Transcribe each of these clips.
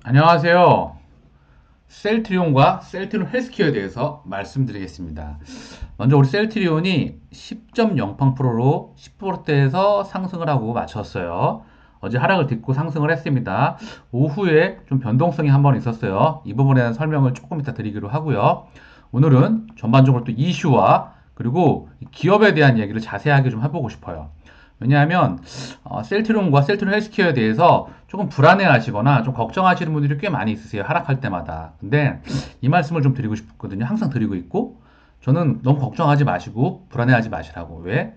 안녕하세요. 셀트리온과 셀트리온 헬스케어에 대해서 말씀드리겠습니다. 먼저 우리 셀트리온이 10.08%로 10%대에서 상승을 하고 마쳤어요. 어제 하락을 딛고 상승을 했습니다. 오후에 좀 변동성이 한번 있었어요. 이 부분에 대한 설명을 조금 이따 드리기로 하고요. 오늘은 전반적으로 또 이슈와 그리고 기업에 대한 얘기를 자세하게 좀 해보고 싶어요. 왜냐하면 셀트리온과 셀트리온 헬스케어에 대해서 조금 불안해하시거나 좀 걱정하시는 분들이 꽤 많이 있으세요. 하락할 때마다. 근데 이 말씀을 좀 드리고 싶거든요. 항상 드리고 있고 저는 너무 걱정하지 마시고 불안해하지 마시라고. 왜?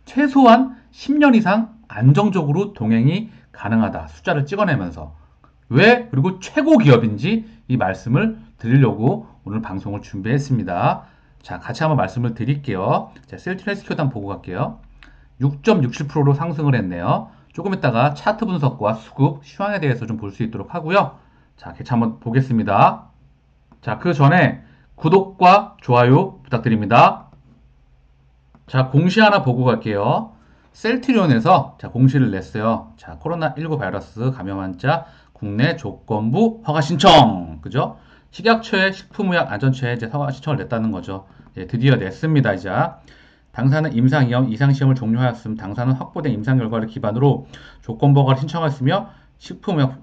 최소한 10년 이상 안정적으로 동행이 가능하다. 숫자를 찍어내면서. 왜? 그리고 최고 기업인지 이 말씀을 드리려고 오늘 방송을 준비했습니다. 자, 같이 한번 말씀을 드릴게요. 자, 셀트리온 헬스케어도 한번 보고 갈게요. 6.67%로 상승을 했네요. 조금 있다가 차트 분석과 수급, 시황에 대해서 좀 볼 수 있도록 하고요. 자, 같이 한번 보겠습니다. 자, 그 전에 구독과 좋아요 부탁드립니다. 자, 공시 하나 보고 갈게요. 셀트리온에서 자, 공시를 냈어요. 자, 코로나19 바이러스 감염 환자 국내 조건부 허가 신청. 그죠? 식약처에 식품의약안전처에 이제 허가 신청을 냈다는 거죠. 예, 드디어 냈습니다, 이제. 당사는 임상위험 이상시험을 종료하였음 당사는 확보된 임상 결과를 기반으로 조건부 허가를 신청하였으며 식품의약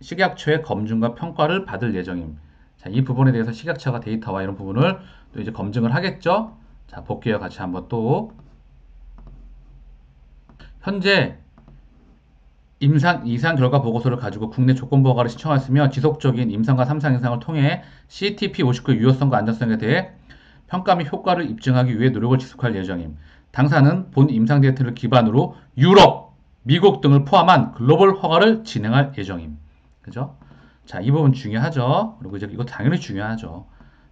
식약처의 검증과 평가를 받을 예정임. 자, 이 부분에 대해서 식약처가 데이터와 이런 부분을 또 이제 검증을 하겠죠. 자, 볼게요. 같이 한번 또. 현재 이상 결과 보고서를 가지고 국내 조건부 허가를 신청하였으며 지속적인 임상과 3상 임상을 통해 CTP59의 유효성과 안전성에 대해 평가 및 효과를 입증하기 위해 노력을 지속할 예정임. 당사는 본 임상 데이터를 기반으로 유럽, 미국 등을 포함한 글로벌 허가를 진행할 예정임. 그죠? 자, 이 부분 중요하죠. 그리고 이제 이거 당연히 중요하죠.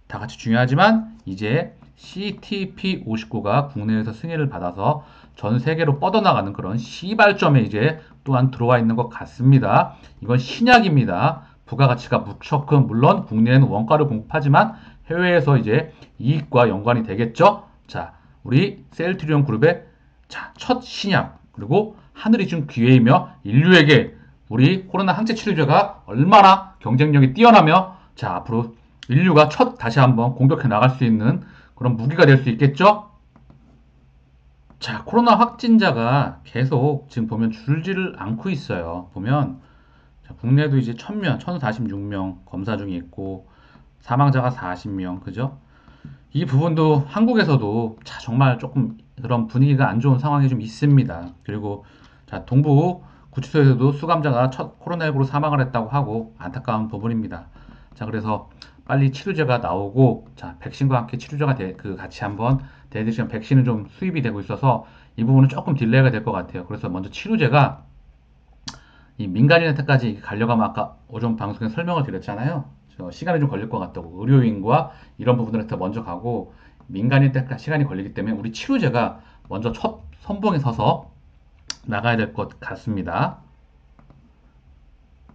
다 같이 중요하지만 이제 CTP59가 국내에서 승인을 받아서 전 세계로 뻗어나가는 그런 시발점에 이제 또한 들어와 있는 것 같습니다. 이건 신약입니다. 부가가치가 무척 큰, 물론 국내에는 원가를 공급하지만 해외에서 이제 이익과 연관이 되겠죠. 자, 우리 셀트리온 그룹의 자, 첫 신약, 그리고 하늘이 준 기회이며 인류에게 우리 코로나 항체 치료제가 얼마나 경쟁력이 뛰어나며 자, 앞으로 인류가 첫 다시 한번 공격해 나갈 수 있는 그런 무기가 될 수 있겠죠? 자, 코로나 확진자가 계속 지금 보면 줄지를 않고 있어요. 보면 자, 국내도 이제 1000명, 1046명 검사 중에 있고 사망자가 40명, 그죠? 이 부분도 한국에서도 자, 정말 조금 그런 분위기가 안 좋은 상황이 좀 있습니다. 그리고 자, 동부 구치소에서도 수감자가 첫 코로나19로 사망을 했다고 하고 안타까운 부분입니다. 자, 그래서 빨리 치료제가 나오고 자, 백신과 함께 치료제가 같이 한번 대대시간 백신은 좀 수입이 되고 있어서 이 부분은 조금 딜레이가 될 것 같아요. 그래서 먼저 치료제가 이 민간인한테까지 가려가면 아까 오전 방송에 설명을 드렸잖아요. 시간이 좀 걸릴 것 같다고. 의료인과 이런 부분들한테 먼저 가고 민간인한테 시간이 걸리기 때문에 우리 치료제가 먼저 첫 선봉에 서서 나가야 될 것 같습니다.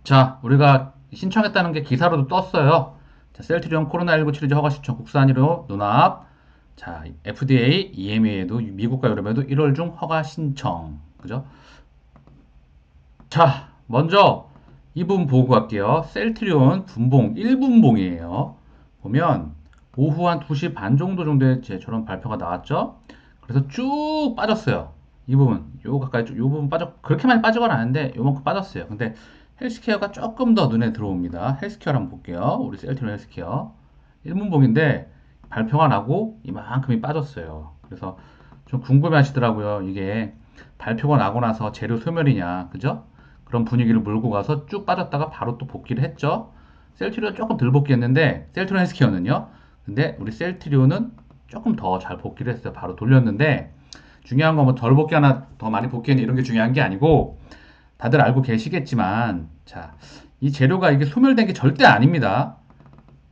자, 우리가 신청했다는 게 기사로도 떴어요. 자, 셀트리온 코로나19 치료제 허가 신청 국산으로 눈앞. 자, FDA, EMA에도 미국과 유럽에도 1월 중 허가 신청. 그죠? 자, 먼저 이 부분 보고 갈게요. 셀트리온 분봉 1분봉이에요. 보면 오후 한 2시 반 정도에 제처럼 발표가 나왔죠. 그래서 쭉 빠졌어요. 이 부분, 요 가까이 요 부분 그렇게 많이 빠지건 않은데 요만큼 빠졌어요. 근데 헬스케어가 조금 더 눈에 들어옵니다. 헬스케어 한번 볼게요. 우리 셀트리온 헬스케어 1분봉인데 발표가 나고 이만큼이 빠졌어요. 그래서 좀 궁금해 하시더라고요. 이게 발표가 나고 나서 재료 소멸이냐, 그죠? 그런 분위기를 몰고 가서 쭉 빠졌다가 바로 또 복귀를 했죠. 셀트리온 조금 덜 복귀했는데 셀트리온 헬스케어는요. 근데 우리 셀트리온은 조금 더 잘 복귀를 했어요. 바로 돌렸는데 중요한 건 뭐 덜 복귀하나 더 많이 복귀하나 이런 게 중요한 게 아니고 다들 알고 계시겠지만 자, 이 재료가 이게 소멸된 게 절대 아닙니다.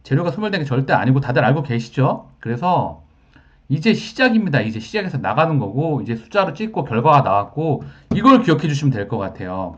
재료가 소멸된 게 절대 아니고 다들 알고 계시죠? 그래서 이제 시작입니다. 이제 시작해서 나가는 거고 이제 숫자로 찍고 결과가 나왔고 이걸 기억해 주시면 될 것 같아요.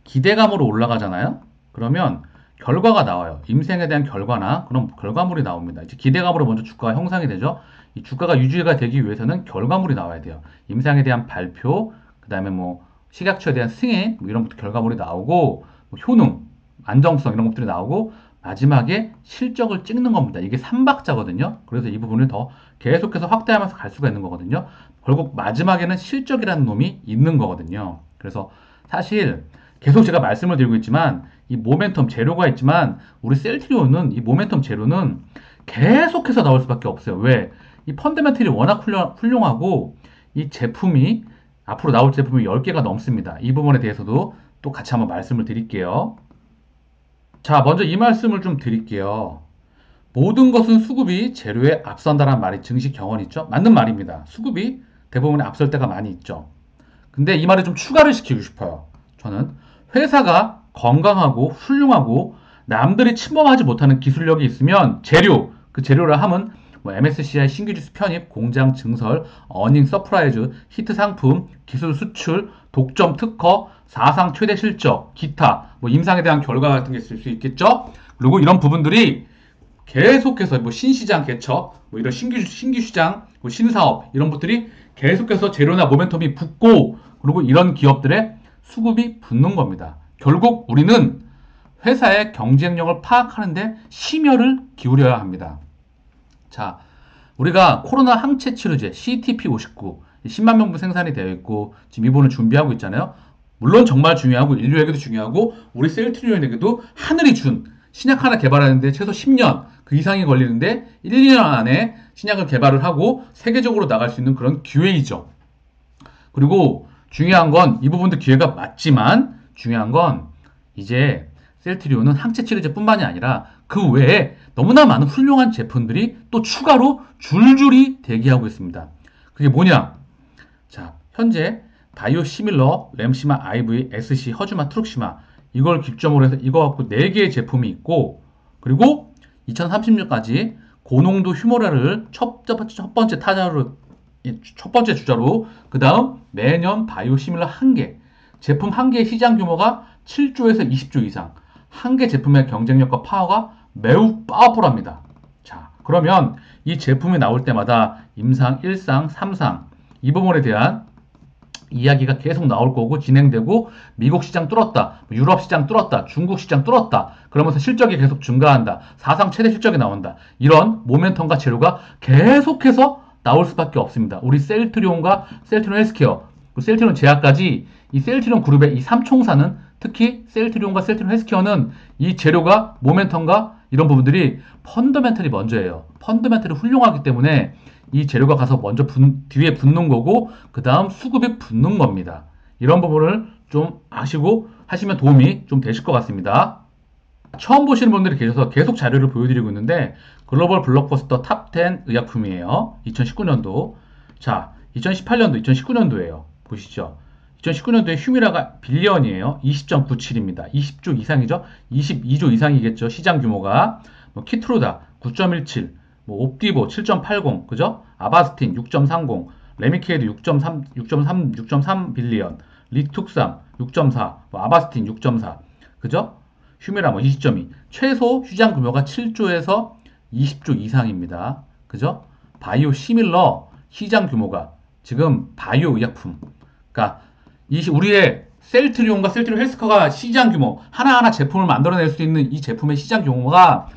기대감으로 올라가잖아요. 그러면 결과가 나와요. 임생에 대한 결과나 그런 결과물이 나옵니다. 이제 기대감으로 먼저 주가가 형성이 되죠. 이 주가가 유지가 되기 위해서는 결과물이 나와야 돼요. 임상에 대한 발표, 그 다음에 뭐 식약처에 대한 승인, 뭐 이런 결과물이 나오고 뭐 효능, 안정성 이런 것들이 나오고 마지막에 실적을 찍는 겁니다. 이게 3박자거든요. 그래서 이 부분을 더 계속해서 확대하면서 갈 수가 있는 거거든요. 결국 마지막에는 실적이라는 놈이 있는 거거든요. 그래서 사실 계속 제가 말씀을 드리고 있지만 이 모멘텀 재료가 있지만 우리 셀트리온은 이 모멘텀 재료는 계속해서 나올 수밖에 없어요. 왜? 이 펀더멘털이 워낙 훌륭하고 이 제품이 앞으로 나올 제품이 10개가 넘습니다. 이 부분에 대해서도 또 같이 한번 말씀을 드릴게요. 자, 먼저 이 말씀을 좀 드릴게요. 모든 것은 수급이 재료에 앞선다라는 말이 증시 경언 있죠? 맞는 말입니다. 수급이 대부분에 앞설 때가 많이 있죠. 근데 이 말을 좀 추가를 시키고 싶어요. 저는 회사가 건강하고 훌륭하고 남들이 침범하지 못하는 기술력이 있으면 재료, 그 재료라 함은 뭐 MSCI 신규지수 편입, 공장 증설, 어닝 서프라이즈, 히트 상품, 기술 수출, 독점 특허, 사상 최대 실적, 기타, 뭐 임상에 대한 결과 같은 게 있을 수 있겠죠? 그리고 이런 부분들이 계속해서 뭐 신시장 개척, 뭐 이런 신규 시장, 뭐 신사업 이런 것들이 계속해서 재료나 모멘텀이 붙고 그리고 이런 기업들의 수급이 붙는 겁니다. 결국 우리는 회사의 경쟁력을 파악하는데 심혈을 기울여야 합니다. 자, 우리가 코로나 항체 치료제 CTP59 10만 명분 생산이 되어 있고 지금 이번을 준비하고 있잖아요. 물론 정말 중요하고 인류에게도 중요하고 우리 셀트리온에게도 하늘이 준 신약 하나 개발하는데 최소 10년 그 이상이 걸리는데 1, 2년 안에 신약을 개발을 하고 세계적으로 나갈 수 있는 그런 기회이죠. 그리고 중요한 건 이 부분도 기회가 맞지만 중요한 건 이제 셀트리온은 항체 치료제뿐만이 아니라 그 외에 너무나 많은 훌륭한 제품들이 또 추가로 줄줄이 대기하고 있습니다. 그게 뭐냐? 자, 현재 바이오시밀러, 램시마, IV, SC, 허즈마, 트룩시마 이걸 기점으로 해서 이거 갖고 4개의 제품이 있고 그리고 2030년까지 고농도 휴머라를 첫 번째 타자로 첫 번째 주자로 그 다음 매년 바이오시밀러 1개 제품 1개의 시장 규모가 7조에서 20조 이상 한 개 제품의 경쟁력과 파워가 매우 파워풀합니다. 자, 그러면 이 제품이 나올 때마다 임상, 1상, 3상 이 부분에 대한 이야기가 계속 나올 거고 진행되고 미국 시장 뚫었다, 유럽 시장 뚫었다, 중국 시장 뚫었다 그러면서 실적이 계속 증가한다, 사상 최대 실적이 나온다 이런 모멘텀과 재료가 계속해서 나올 수밖에 없습니다. 우리 셀트리온과 셀트리온 헬스케어, 셀트리온 제약까지 이 셀트리온 그룹의 이 3총사는 특히 셀트리온과 셀트리온 헬스케어는 이 재료가 모멘텀과 이런 부분들이 펀더멘털이 먼저예요. 펀더멘털이 훌륭하기 때문에 이 재료가 가서 먼저 뒤에 붙는 거고 그 다음 수급이 붙는 겁니다. 이런 부분을 좀 아시고 하시면 도움이 좀 되실 것 같습니다. 처음 보시는 분들이 계셔서 계속 자료를 보여드리고 있는데 글로벌 블록버스터 탑10 의약품이에요. 2019년도. 자, 2018년도, 2019년도예요. 보시죠. 2019년도에 휴미라가 빌리언이에요. 20.97입니다. 20조 이상이죠. 22조 이상이겠죠. 시장 규모가. 뭐 키트로다 9.17, 뭐 옵디보 7.80, 그죠? 아바스틴 6.30, 레미케이드 6.3 빌리언, 리툭삼 6.4, 뭐 아바스틴 6.4, 그죠? 휴미라 뭐 20.2. 최소 시장 규모가 7조에서 20조 이상입니다. 그죠? 바이오 시밀러 시장 규모가 지금 바이오 의약품. 그러니까 우리의 셀트리온과 셀트리온 헬스커가 시장 규모 하나하나 제품을 만들어낼 수 있는 이 제품의 시장 규모가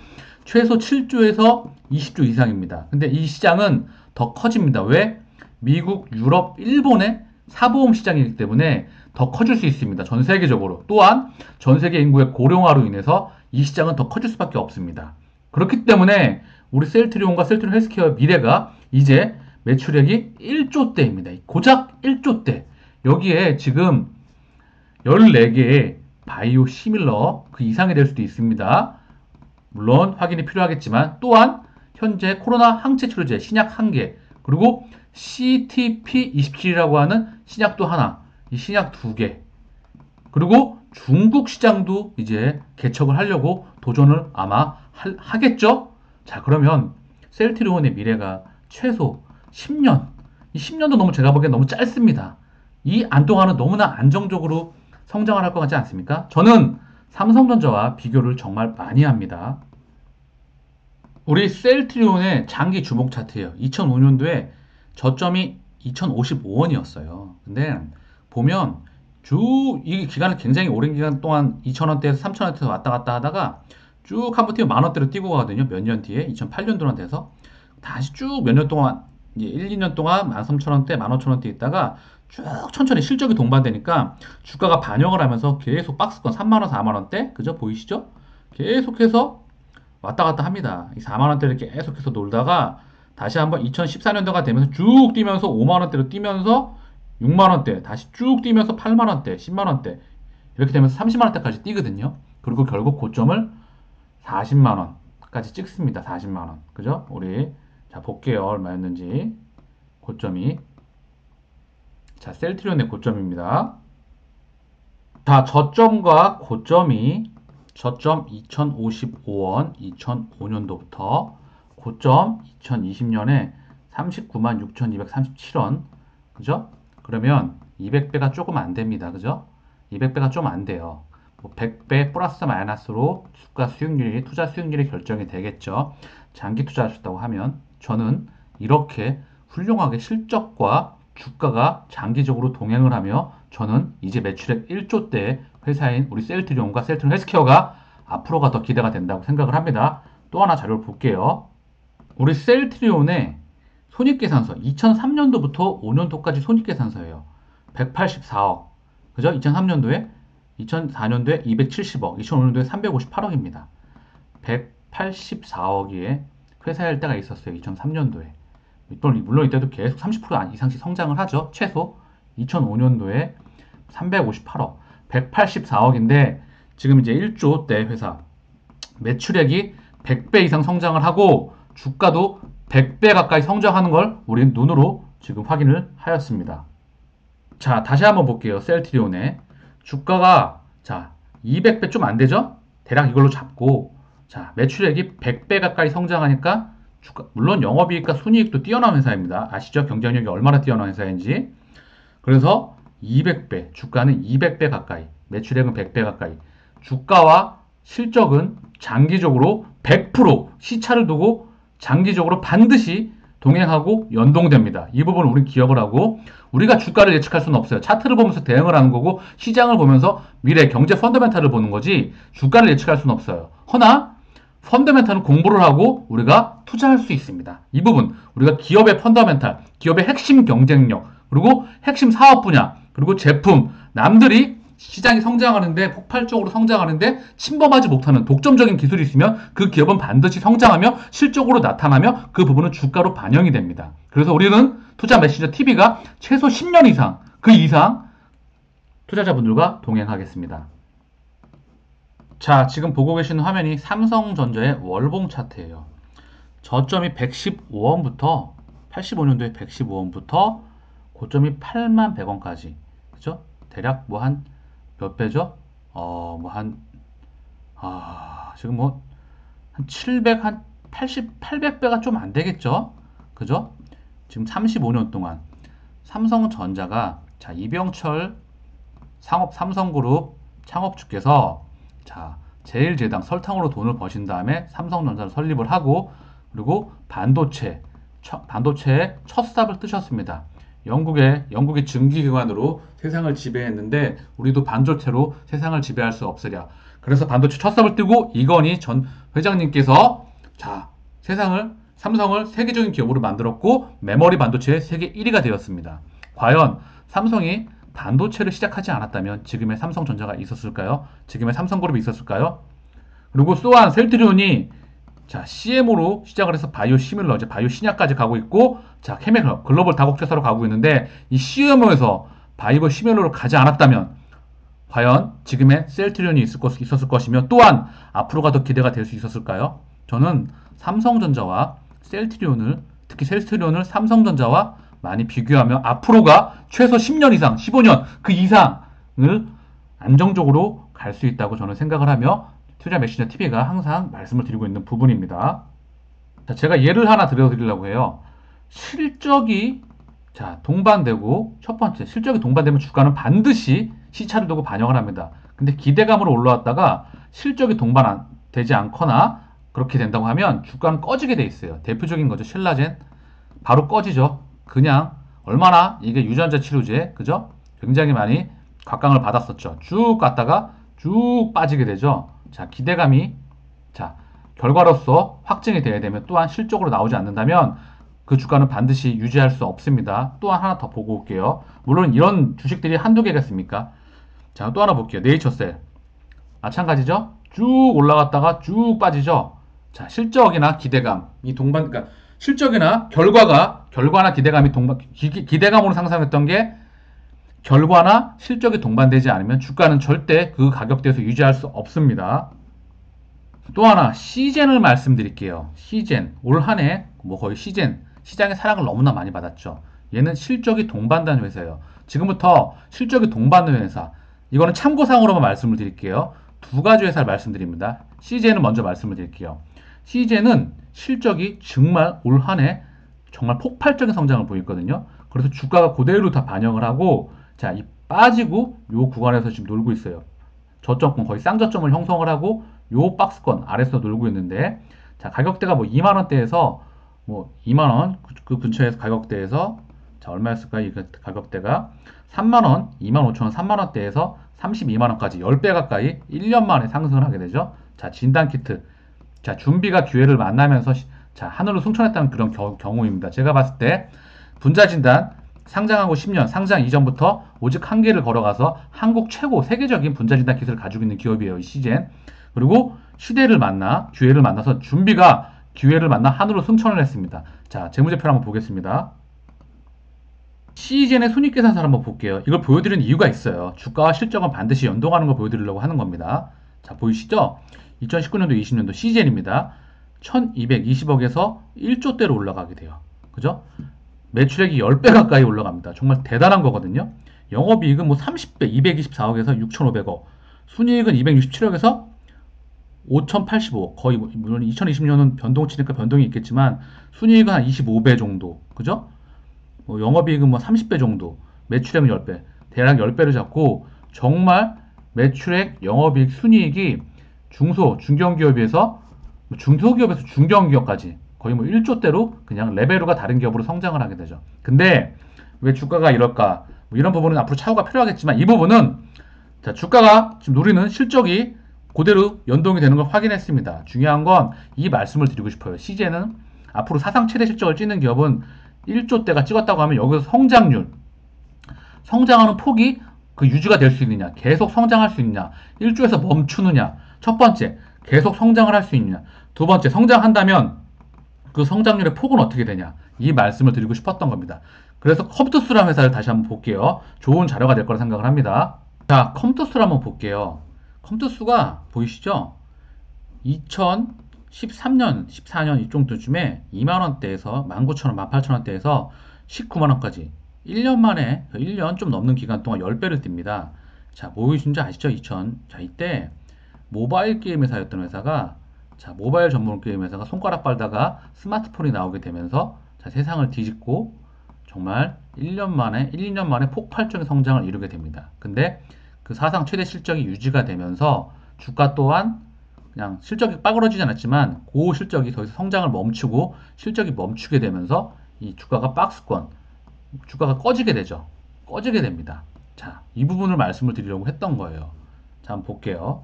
최소 7조에서 20조 이상입니다. 근데 이 시장은 더 커집니다. 왜? 미국, 유럽, 일본의 사보험 시장이기 때문에 더 커질 수 있습니다. 전 세계적으로. 또한 전 세계 인구의 고령화로 인해서 이 시장은 더 커질 수밖에 없습니다. 그렇기 때문에 우리 셀트리온과 셀트리온 헬스케어의 미래가 이제 매출액이 1조대입니다. 고작 1조대. 여기에 지금 14개의 바이오 시밀러 그 이상이 될 수도 있습니다. 물론 확인이 필요하겠지만 또한 현재 코로나 항체 치료제 신약 1개 그리고 CTP27이라고 하는 신약도 하나 이 신약 2개 그리고 중국 시장도 이제 개척을 하려고 도전을 아마 하겠죠? 자, 그러면 셀트리온의 미래가 최소 10년 이 10년도 너무 제가 보기엔 너무 짧습니다. 이 안동안은 너무나 안정적으로 성장을 할 것 같지 않습니까? 저는 삼성전자와 비교를 정말 많이 합니다. 우리 셀트리온의 장기 주목 차트예요. 2005년도에 저점이 2055원이었어요. 근데 보면 이 기간을 굉장히 오랜 기간 동안 2,000원대에서 3,000원대에서 왔다 갔다 하다가 쭉 한번 뛰면 만원대로 뛰고 가거든요. 몇 년 뒤에 2008년도나 돼서 다시 쭉 몇 년 동안 이제 1, 2년 동안 13,000원대, 15,000원대 있다가 쭉 천천히 실적이 동반되니까 주가가 반영을 하면서 계속 박스권 3만원, 4만원대 그죠? 보이시죠? 계속해서 왔다 갔다 합니다. 이 4만원대를 계속해서 놀다가 다시 한번 2014년도가 되면서 쭉 뛰면서 5만원대로 뛰면서 6만원대 다시 쭉 뛰면서 8만원대, 10만원대 이렇게 되면서 30만원대까지 뛰거든요. 그리고 결국 고점을 40만원까지 찍습니다. 40만원 그죠? 우리 자 볼게요. 얼마였는지 고점이 자 셀트리온의 고점입니다. 자 저점과 고점이 저점 2055원 2005년도부터 고점 2020년에 39만 6,237원 그죠? 그러면 200배가 조금 안 됩니다. 그죠? 200배가 좀 안 돼요. 뭐 100배 플러스 마이너스로 주가 수익률이 투자 수익률이 결정이 되겠죠. 장기 투자하셨다고 하면 저는 이렇게 훌륭하게 실적과 주가가 장기적으로 동행을 하며 저는 이제 매출액 1조대 회사인 우리 셀트리온과 셀트리온 헬스케어가 앞으로가 더 기대가 된다고 생각을 합니다. 또 하나 자료를 볼게요. 우리 셀트리온의 손익계산서 2003년도부터 5년도까지 손익계산서예요. 184억. 그죠? 2003년도에 2004년도에 270억, 2005년도에 358억입니다. 184억의 회사일 때가 있었어요. 2003년도에. 물론 이때도 계속 30% 이상씩 성장을 하죠. 최소 2005년도에 358억, 184억인데 지금 이제 1조대 회사 매출액이 100배 이상 성장을 하고 주가도 100배 가까이 성장하는 걸 우리는 눈으로 지금 확인을 하였습니다. 자, 다시 한번 볼게요. 셀트리온의 주가가 자 200배 좀 안 되죠? 대략 이걸로 잡고 자 매출액이 100배 가까이 성장하니까 주가, 물론 영업이익과 순이익도 뛰어난 회사입니다. 아시죠? 경쟁력이 얼마나 뛰어난 회사인지. 그래서 200배, 주가는 200배 가까이, 매출액은 100배 가까이. 주가와 실적은 장기적으로 100% 시차를 두고 장기적으로 반드시 동행하고 연동됩니다. 이 부분을 우리 기억을 하고 우리가 주가를 예측할 수는 없어요. 차트를 보면서 대응을 하는 거고 시장을 보면서 미래 경제 펀더멘탈을 보는 거지 주가를 예측할 수는 없어요. 허나 펀더멘탈은 공부를 하고 우리가 투자할 수 있습니다. 이 부분 우리가 기업의 펀더멘탈, 기업의 핵심 경쟁력, 그리고 핵심 사업 분야, 그리고 제품, 남들이 시장이 성장하는데 폭발적으로 성장하는데 침범하지 못하는 독점적인 기술이 있으면 그 기업은 반드시 성장하며 실적으로 나타나며 그 부분은 주가로 반영이 됩니다. 그래서 우리는 투자 메시저 TV가 최소 10년 이상, 그 이상 투자자분들과 동행하겠습니다. 자, 지금 보고 계시는 화면이 삼성전자의 월봉 차트예요. 저점이 115원부터 85년도에 115원부터 고점이 8만 100원까지. 그죠? 대략 뭐 한 몇 배죠? 지금 뭐 한 700, 한 80, 800배가 좀 안 되겠죠? 그죠? 지금 35년 동안 삼성전자가 자, 이병철 삼성그룹 창업주께서 자, 제일제당 설탕으로 돈을 버신 다음에 삼성전자를 설립을 하고 그리고 반도체의 첫 삽을 뜨셨습니다. 영국의 증기기관으로 세상을 지배했는데 우리도 반도체로 세상을 지배할 수 없으랴. 그래서 반도체 첫 삽을 뜨고 이건희 전 회장님께서 자, 삼성을 세계적인 기업으로 만들었고 메모리 반도체의 세계 1위가 되었습니다. 과연 삼성이 반도체를 시작하지 않았다면 지금의 삼성전자가 있었을까요? 지금의 삼성그룹이 있었을까요? 그리고 또한 셀트리온이 자, CM으로 시작을 해서 바이오 시밀러, 이제 바이오 신약까지 가고 있고, 자, 케미컬, 글로벌 다국제사로 가고 있는데, 이 CMO에서 바이오 시밀러로 가지 않았다면, 과연 지금의 셀트리온이 있었을 것이며, 또한 앞으로가 더 기대가 될 수 있었을까요? 저는 삼성전자와 셀트리온을, 특히 셀트리온을 삼성전자와 많이 비교하며, 앞으로가 최소 10년 이상, 15년, 그 이상을 안정적으로 갈 수 있다고 저는 생각을 하며, 투자 메시저 TV가 항상 말씀을 드리고 있는 부분입니다. 자, 제가 예를 하나 들려드리려고 해요. 실적이 자, 동반되고 첫 번째 실적이 동반되면 주가는 반드시 시차를 두고 반영을 합니다. 근데 기대감으로 올라왔다가 실적이 동반되지 않거나 그렇게 된다고 하면 주가는 꺼지게 돼 있어요. 대표적인 거죠. 신라젠 바로 꺼지죠. 그냥 얼마나 이게 유전자 치료제 그죠? 굉장히 많이 각광을 받았었죠. 쭉 갔다가 쭉 빠지게 되죠. 자, 기대감이 자, 결과로서 확증이 돼야 되면 또한 실적으로 나오지 않는다면 그 주가는 반드시 유지할 수 없습니다. 또한 하나 더 보고 올게요. 물론 이런 주식들이 한두 개겠습니까? 자, 또 하나 볼게요. 네이처셀. 마찬가지죠? 쭉 올라갔다가 쭉 빠지죠? 자, 실적이나 기대감, 그러니까 실적이나 결과나 기대감이 기대감으로 상승했던 게 결과나 실적이 동반되지 않으면 주가는 절대 그 가격대에서 유지할 수 없습니다. 또 하나 시젠을 말씀드릴게요. 시젠 올 한해 뭐 거의 시장의 사랑을 너무나 많이 받았죠. 얘는 실적이 동반된 회사예요. 지금부터 실적이 동반된 회사, 이거는 참고상으로만 말씀을 드릴게요. 두 가지 회사를 말씀드립니다. 시젠은 먼저 말씀을 드릴게요. 시젠은 실적이 정말 올 한해 정말 폭발적인 성장을 보였거든요. 그래서 주가가 그대로 다 반영을 하고 자, 이 빠지고 요 구간에서 지금 놀고 있어요. 저점권 거의 쌍저점을 형성을 하고 요 박스권 아래서 놀고 있는데 자, 가격대가 뭐 2만 원대에서 뭐 2만 원 그 근처에서 가격대에서 자, 얼마였을까요? 이 가격대가 3만 원, 2만 5천 원, 3만 원대에서 32만 원까지 10배 가까이 1년 만에 상승을 하게 되죠. 자, 진단 키트. 자, 준비가 기회를 만나면서 자, 하늘로 승천했다는 그런 경우입니다. 제가 봤을 때 분자 진단 상장하고 10년, 상장 이전부터 오직 한 개를 걸어가서 한국 최고 세계적인 분자 진단 기술을 가지고 있는 기업이에요. 이 시젠. 그리고 시대를 만나, 기회를 만나서 준비가 기회를 만나 하늘로 승천을 했습니다. 자, 재무제표를 한번 보겠습니다. 시젠의 손익계산서를 한번 볼게요. 이걸 보여드리는 이유가 있어요. 주가와 실적은 반드시 연동하는 걸 보여드리려고 하는 겁니다. 자, 보이시죠? 2019년도, 20년도 시젠입니다. 1220억에서 1조대로 올라가게 돼요. 그죠? 매출액이 10배 가까이 올라갑니다. 정말 대단한 거거든요. 영업이익은 뭐 30배, 224억에서 6,500억. 순이익은 267억에서 5,085억. 거의, 물론 2020년은 변동치니까 변동이 있겠지만, 순이익은 한 25배 정도. 그죠? 뭐 영업이익은 뭐 30배 정도. 매출액은 10배. 대략 10배를 잡고, 정말 매출액, 영업이익, 순이익이 중소기업에서, 중소기업에서 중견기업까지 거의 뭐 1조대로 그냥 레벨로가 다른 기업으로 성장을 하게 되죠. 근데 왜 주가가 이럴까? 뭐 이런 부분은 앞으로 차후가 필요하겠지만 이 부분은 자, 주가가 지금 누리는 실적이 그대로 연동이 되는 걸 확인했습니다. 중요한 건 이 말씀을 드리고 싶어요. CJ는 앞으로 사상 최대 실적을 찍는 기업은 1조대가 찍었다고 하면 여기서 성장률, 성장하는 폭이 그 유지가 될 수 있느냐, 계속 성장할 수 있느냐, 1조에서 멈추느냐. 첫 번째, 계속 성장을 할 수 있느냐. 두 번째, 성장한다면 그 성장률의 폭은 어떻게 되냐. 이 말씀을 드리고 싶었던 겁니다. 그래서 컴투스라는 회사를 다시 한번 볼게요. 좋은 자료가 될 거라 생각을 합니다. 자, 컴투스를 한번 볼게요. 컴투스가 보이시죠? 2013년, 14년 이정도쯤에 2만원대에서 19,000원, 18,000원대에서 19만원까지 1년 만에 1년 좀 넘는 기간 동안 10배를 띱니다. 자, 보이신지 아시죠? 자, 이때 모바일 게임 회사였던 회사가 자, 모바일 전문 게임 회사가 손가락 빨다가 스마트폰이 나오게 되면서 자, 세상을 뒤집고 정말 1년 만에 1, 2년 만에 폭발적인 성장을 이루게 됩니다. 근데 그 사상 최대 실적이 유지가 되면서 주가 또한 그냥 실적이 빠그러지지 않았지만 그 실적이 더 이상 성장을 멈추고 실적이 멈추게 되면서 이 주가가 박스권, 주가가 꺼지게 되죠. 꺼지게 됩니다. 자, 이 부분을 말씀을 드리려고 했던 거예요. 자, 한번 볼게요.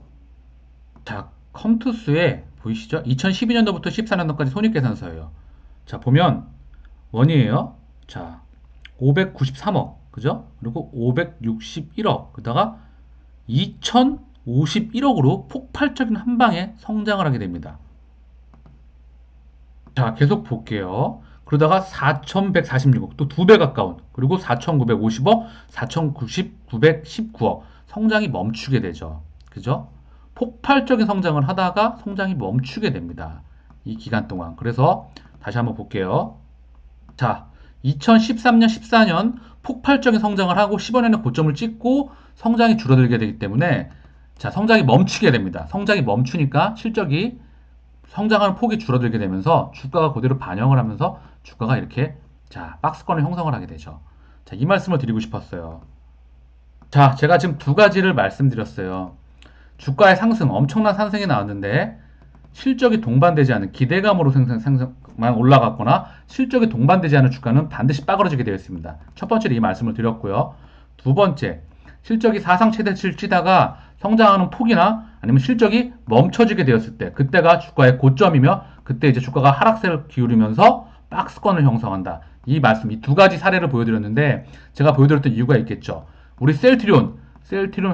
자, 컴투스에 보이시죠? 2012년도부터 14년도까지 손익계산서예요. 자, 보면 원이에요. 자, 593억, 그죠? 그리고 561억, 그다가 2051억으로 폭발적인 한 방에 성장을 하게 됩니다. 자, 계속 볼게요. 그러다가 4,146억, 또 2배 가까운, 그리고 4,950억, 4,919억 성장이 멈추게 되죠. 그죠? 폭발적인 성장을 하다가 성장이 멈추게 됩니다. 이 기간 동안. 그래서 다시 한번 볼게요. 자, 2013년, 14년 폭발적인 성장을 하고 15년에 고점을 찍고 성장이 줄어들게 되기 때문에 자, 성장이 멈추게 됩니다. 성장이 멈추니까 실적이 성장하는 폭이 줄어들게 되면서 주가가 그대로 반영을 하면서 주가가 이렇게 자, 박스권을 형성을 하게 되죠. 자, 이 말씀을 드리고 싶었어요. 자, 제가 지금 두 가지를 말씀드렸어요. 주가의 상승, 엄청난 상승이 나왔는데 실적이 동반되지 않은 기대감으로 상승만 올라갔거나 실적이 동반되지 않은 주가는 반드시 빠그러지게 되어 있습니다. 첫 번째로 이 말씀을 드렸고요. 두 번째, 실적이 사상 최대치를 치다가 성장하는 폭이나 아니면 실적이 멈춰지게 되었을 때 그때가 주가의 고점이며 그때 이제 주가가 하락세를 기울이면서 박스권을 형성한다. 이 말씀, 이 두 가지 사례를 보여드렸는데 제가 보여드렸던 이유가 있겠죠. 우리 셀트리온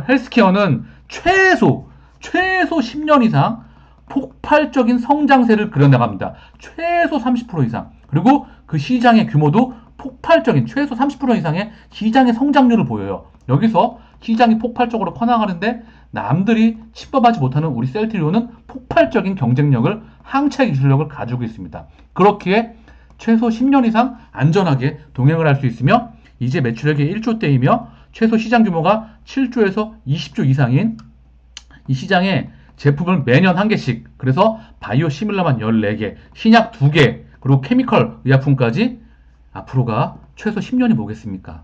헬스케어는 최소 10년 이상 폭발적인 성장세를 그려나갑니다. 최소 30% 이상. 그리고 그 시장의 규모도 폭발적인 최소 30% 이상의 시장의 성장률을 보여요. 여기서 시장이 폭발적으로 커나가는데 남들이 침범하지 못하는 우리 셀트리온은 폭발적인 경쟁력을 항체 기술력을 가지고 있습니다. 그렇기에 최소 10년 이상 안전하게 동행을 할 수 있으며 이제 매출액이 1조대이며 최소 시장 규모가 7조에서 20조 이상인 이 시장에 제품을 매년 한 개씩, 그래서 바이오 시밀러만 14개, 신약 2개, 그리고 케미컬 의약품까지 앞으로가 최소 10년이 뭐겠습니까?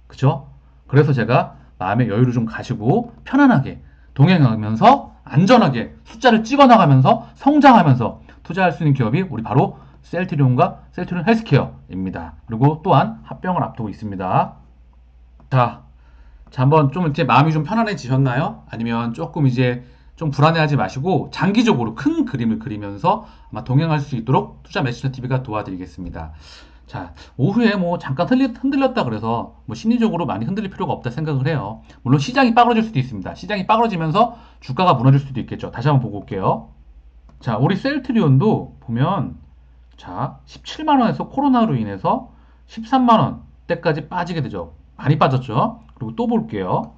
그죠? 그래서 제가 마음의 여유를 좀 가지고 편안하게 동행하면서 안전하게 숫자를 찍어 나가면서 성장하면서 투자할 수 있는 기업이 우리 바로 셀트리온과 셀트리온 헬스케어입니다. 그리고 또한 합병을 앞두고 있습니다. 자, 한번 좀 이제 마음이 좀 편안해지셨나요? 아니면 조금 이제 좀 불안해하지 마시고 장기적으로 큰 그림을 그리면서 아마 동행할 수 있도록 투자 매수자 TV가 도와드리겠습니다. 자, 오후에 뭐 잠깐 흔들렸다 그래서 뭐 심리적으로 많이 흔들릴 필요가 없다 생각을 해요. 물론 시장이 빠그러질 수도 있습니다. 시장이 빠그러지면서 주가가 무너질 수도 있겠죠. 다시 한번 보고 올게요. 자, 우리 셀트리온도 보면 자, 17만원에서 코로나로 인해서 13만원 대까지 빠지게 되죠. 많이 빠졌죠. 그리고 또 볼게요.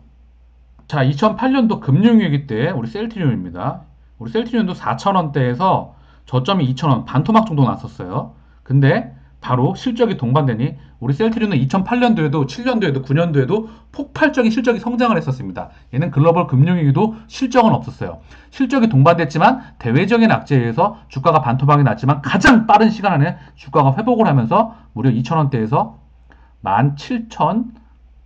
자, 2008년도 금융위기 때 우리 셀트리온입니다. 우리 셀트리온도 4,000원대에서 저점이 2,000원, 반토막 정도 났었어요. 근데 바로 실적이 동반되니 우리 셀트리온은 2008년도에도 7년도에도 9년도에도 폭발적인 실적이 성장을 했었습니다. 얘는 글로벌 금융위기도 실적은 없었어요. 실적이 동반됐지만 대외적인 악재에 의해서 주가가 반토막이 났지만 가장 빠른 시간 안에 주가가 회복을 하면서 무려 2,000원대에서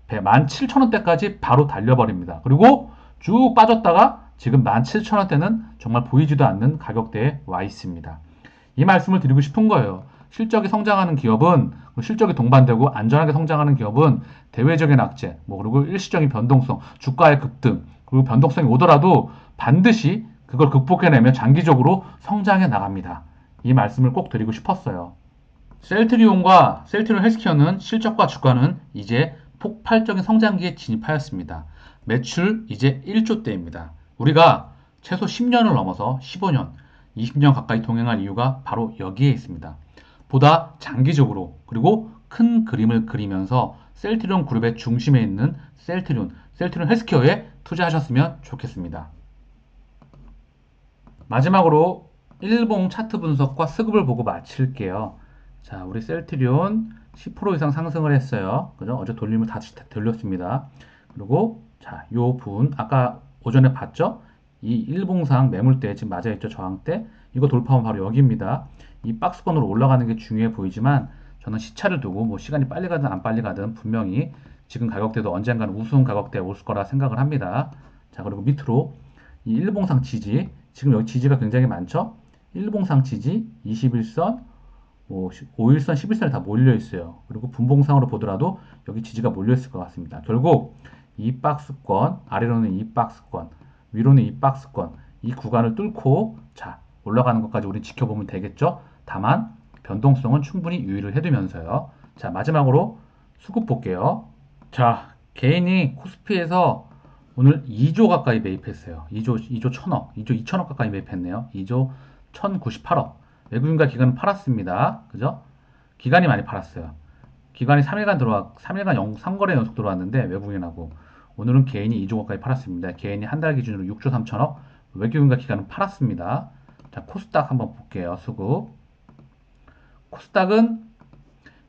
17,000원대까지 바로 달려버립니다. 그리고 쭉 빠졌다가 지금 17,000원대는 정말 보이지도 않는 가격대에 와 있습니다. 이 말씀을 드리고 싶은 거예요. 실적이 성장하는 기업은, 실적이 동반되고 안전하게 성장하는 기업은 대외적인 악재, 그리고 일시적인 변동성, 주가의 급등, 그리고 변동성이 오더라도 반드시 그걸 극복해내며 장기적으로 성장해 나갑니다. 이 말씀을 꼭 드리고 싶었어요. 셀트리온과 셀트리온 헬스케어는 실적과 주가는 이제 폭발적인 성장기에 진입하였습니다. 매출 이제 1조대입니다. 우리가 최소 10년을 넘어서 15년, 20년 가까이 동행한 이유가 바로 여기에 있습니다. 보다 장기적으로 그리고 큰 그림을 그리면서 셀트리온 그룹의 중심에 있는 셀트리온 헬스케어에 투자하셨으면 좋겠습니다. 마지막으로 일봉 차트 분석과 수급을 보고 마칠게요. 자, 우리 셀트리온 10% 이상 상승을 했어요. 그죠? 어제 돌림을 다시 돌렸습니다. 그리고 자, 요 분 아까 오전에 봤죠? 이 일봉상 매물대 지금 맞아있죠? 저항대. 이거 돌파하면 바로 여기입니다. 이 박스권으로 올라가는 게 중요해 보이지만 저는 시차를 두고 뭐 시간이 빨리 가든 안 빨리 가든 분명히 지금 가격대도 언젠가는 우수한 가격대에 올 거라 생각을 합니다. 자, 그리고 밑으로 이 일봉상 지지, 지금 여기 지지가 굉장히 많죠? 일봉상 지지, 21선, 5일선, 11선이 다 몰려 있어요. 그리고 분봉상으로 보더라도 여기 지지가 몰려 있을 것 같습니다. 결국 이 박스권, 아래로는 이 박스권, 위로는 이 박스권, 이 구간을 뚫고 자, 올라가는 것까지 우리 지켜보면 되겠죠? 다만 변동성은 충분히 유의를 해두면서요. 자, 마지막으로 수급 볼게요. 자, 개인이 코스피에서 오늘 2조 가까이 매입했어요. 2조 1000억, 2조 2천억 가까이 매입했네요. 2조 1098억. 외국인과 기관은 팔았습니다. 그죠? 기관이 많이 팔았어요. 기관이 3일간 3거래 연속 들어왔는데 외국인하고 오늘은 개인이 2조 가까이 팔았습니다. 개인이 한 달 기준으로 6조 3천억, 외국인과 기관은 팔았습니다. 자, 코스닥 한번 볼게요. 수급. 코스닥은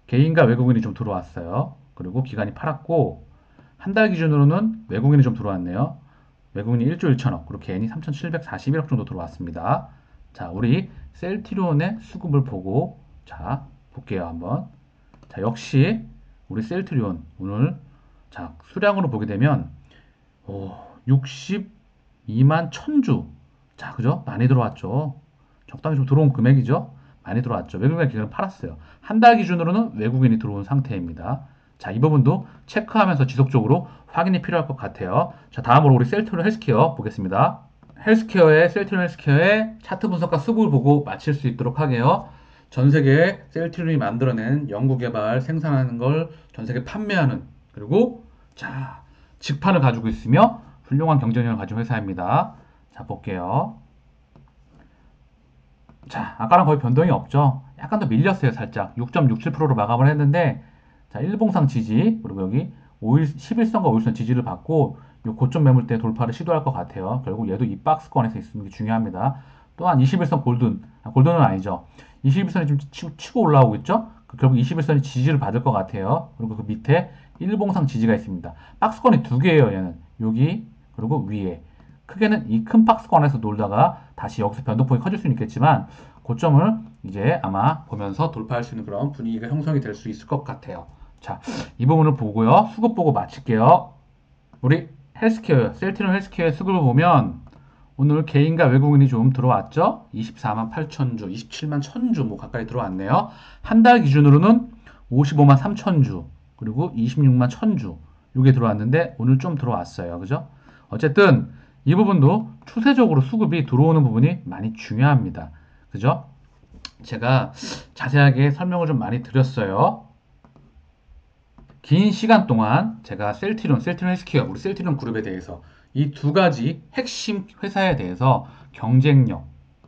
개인과 외국인이 좀 들어왔어요. 그리고 기관이 팔았고 한 달 기준으로는 외국인이 좀 들어왔네요. 외국인이 1조 1천억, 그리고 개인이 3,741억 정도 들어왔습니다. 자, 우리 셀트리온의 수급을 보고 자, 볼게요. 한번. 자, 역시 우리 셀트리온 오늘 자, 수량으로 보게 되면 62만 1000주. 자, 그죠? 많이 들어왔죠. 적당히 좀 들어온 금액이죠. 많이 들어왔죠. 외국인 기관은 팔았어요. 한 달 기준으로는 외국인이 들어온 상태입니다. 자, 이 부분도 체크하면서 지속적으로 확인이 필요할 것 같아요. 자, 다음으로 우리 셀트리온 헬스케어 보겠습니다. 셀트리온 헬스케어의 차트 분석과 수급을 보고 마칠 수 있도록 하게요. 전 세계 셀트리온이 만들어낸 연구개발 생산하는 걸 전 세계 판매하는, 그리고 자, 직판을 가지고 있으며 훌륭한 경쟁력을 가진 회사입니다. 자, 볼게요. 자, 아까랑 거의 변동이 없죠. 약간 더 밀렸어요. 살짝 6.67%로 마감을 했는데, 자, 일봉상 지지, 그리고 여기 11선과 5일선 지지를 받고 요 고점 매물대 돌파를 시도할 것 같아요. 결국 얘도 이 박스권에서 있는 게 중요합니다. 또한 21선 골든은 아니죠. 21선이 좀 치고 올라오고 있죠. 결국 21선이 지지를 받을 것 같아요. 그리고 그 밑에 일봉상 지지가 있습니다. 박스권이 두 개예요. 얘는 여기, 그리고 위에. 크게는 이 큰 박스권에서 놀다가 다시 여기서 변동폭이 커질 수는 있겠지만 고점을 이제 아마 보면서 돌파할 수 있는 그런 분위기가 형성이 될 수 있을 것 같아요. 자, 이 부분을 보고요. 수급 보고 마칠게요. 우리 셀트리온 헬스케어의 수급을 보면 오늘 개인과 외국인이 좀 들어왔죠? 24만 8천 주, 27만 1천 주 뭐 가까이 들어왔네요. 한 달 기준으로는 55만 3천 주, 그리고 26만 1천 주 이게 들어왔는데 오늘 좀 들어왔어요. 그죠? 어쨌든 이 부분도 추세적으로 수급이 들어오는 부분이 많이 중요합니다. 그죠? 제가 자세하게 설명을 좀 많이 드렸어요. 긴 시간 동안 제가 셀트리온 헬스케어, 우리 셀트리온 그룹에 대해서 이 두 가지 핵심 회사에 대해서 경쟁력,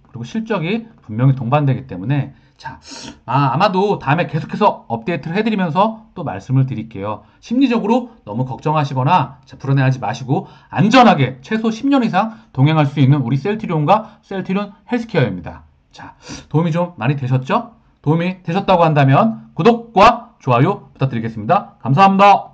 그리고 실적이 분명히 동반되기 때문에 자, 아마도 다음에 계속해서 업데이트를 해드리면서 또 말씀을 드릴게요. 심리적으로 너무 걱정하시거나 불안해하지 마시고 안전하게 최소 10년 이상 동행할 수 있는 우리 셀트리온과 셀트리온 헬스케어입니다. 자, 도움이 좀 많이 되셨죠? 도움이 되셨다고 한다면 구독과 좋아요 부탁드리겠습니다. 감사합니다.